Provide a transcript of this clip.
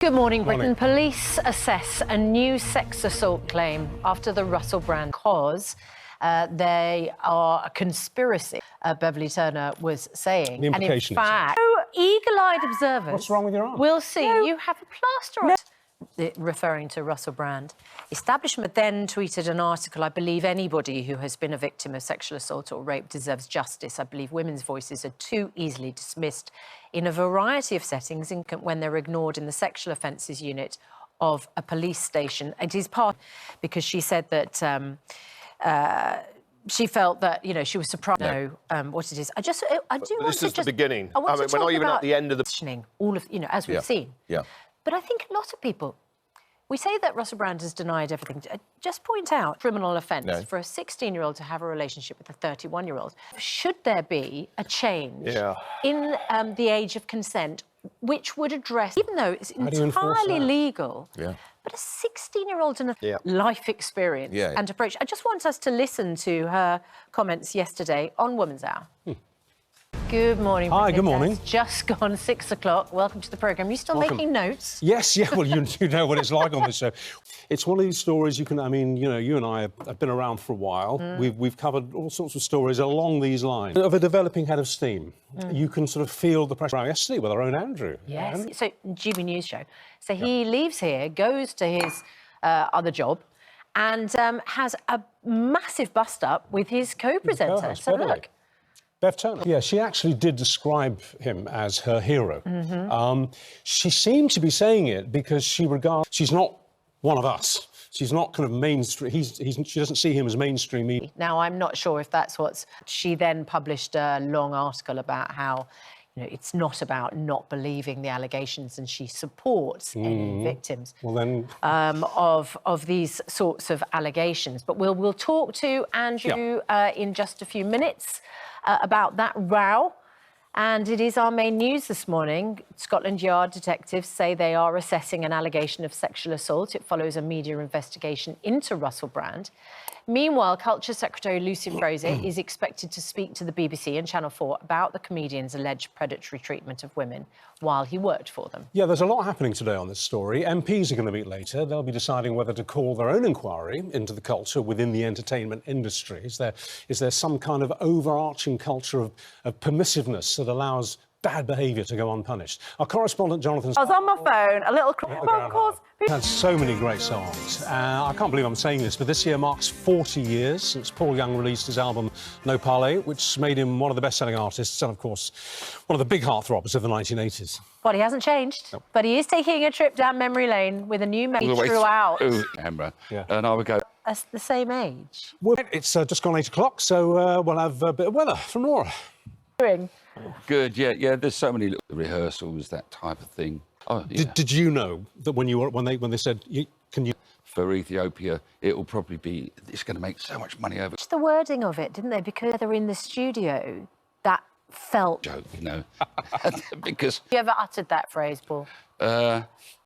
Good morning, Britain. Police assess a new sex assault claim after the Russell Brand because they are a conspiracy, Beverly Turner was saying. The implication and in fact, eagle-eyed observers What's wrong with your arm? will see you have a plaster on it, referring to Russell Brand. Establishment then tweeted an article, I believe anybody who has been a victim of sexual assault or rape deserves justice. I believe women's voices are too easily dismissed in a variety of settings when they're ignored in the sexual offences unit of a police station. It is part because she said that she felt that, you know, she was surprised. No, what it is. I do want to This is the beginning. I want to we're not talk even about at the end of the... questioning all of, you know, as we've seen. Yeah. But I think a lot of people, we say that Russell Brand has denied everything. Just point out criminal offence for a 16-year-old to have a relationship with a 31-year-old. Should there be a change in the age of consent, which would address, even though it's entirely legal, but a 16-year-old and a life experience and approach. I just want us to listen to her comments yesterday on Woman's Hour. Good morning. Hi, good morning. It's just gone 6 o'clock. Welcome to the programme. You still making notes? Yes, yeah, well, you know what it's like on this show. It's one of these stories you can, I mean, you know, you and I have been around for a while. We've covered all sorts of stories along these lines. Of a developing head of steam, you can sort of feel the pressure. Yesterday with our own Andrew. Yes. So, GB News Show. So he leaves here, goes to his other job and has a massive bust-up with his co-presenter. So look. Bev Turner. Yeah, she actually did describe him as her hero. She seemed to be saying it because she's not one of us. She's not kind of mainstream. She doesn't see him as mainstream media. Now, I'm not sure if that's what's... She then published a long article about how, you know, it's not about not believing the allegations, and she supports any victims of these sorts of allegations. But we'll talk to Andrew in just a few minutes about that row. And it is our main news this morning. Scotland Yard detectives say they are assessing an allegation of sexual assault. It follows a media investigation into Russell Brand. Meanwhile, Culture Secretary Lucy Fraser is expected to speak to the BBC and Channel 4 about the comedian's alleged predatory treatment of women while he worked for them. Yeah, there's a lot happening today on this story. MPs are going to meet later. They'll be deciding whether to call their own inquiry into the culture within the entertainment industry. Is there some kind of overarching culture of permissiveness that allows bad behaviour to go unpunished? Our correspondent, Jonathan... I was on my phone, a little... Well, of course... Had so many great songs. I can't believe I'm saying this, but this year marks 40 years since Paul Young released his album No Parley, which made him one of the best-selling artists and, of course, one of the big heartthrobs of the 1980s. Well, he hasn't changed, but he is taking a trip down memory lane with a new message throughout. Camera. And I would go... That's the same age. Well, it's just gone 8 o'clock, so we'll have a bit of weather from Laura. Good, yeah. There's so many rehearsals, that type of thing. Oh, yeah. Did you know that when they said can you? For Ethiopia, it will probably be. It's going to make so much money over. It's the wording of it, didn't they? Because they're in the studio, that felt joke, you know, because. You ever uttered that phrase, Paul?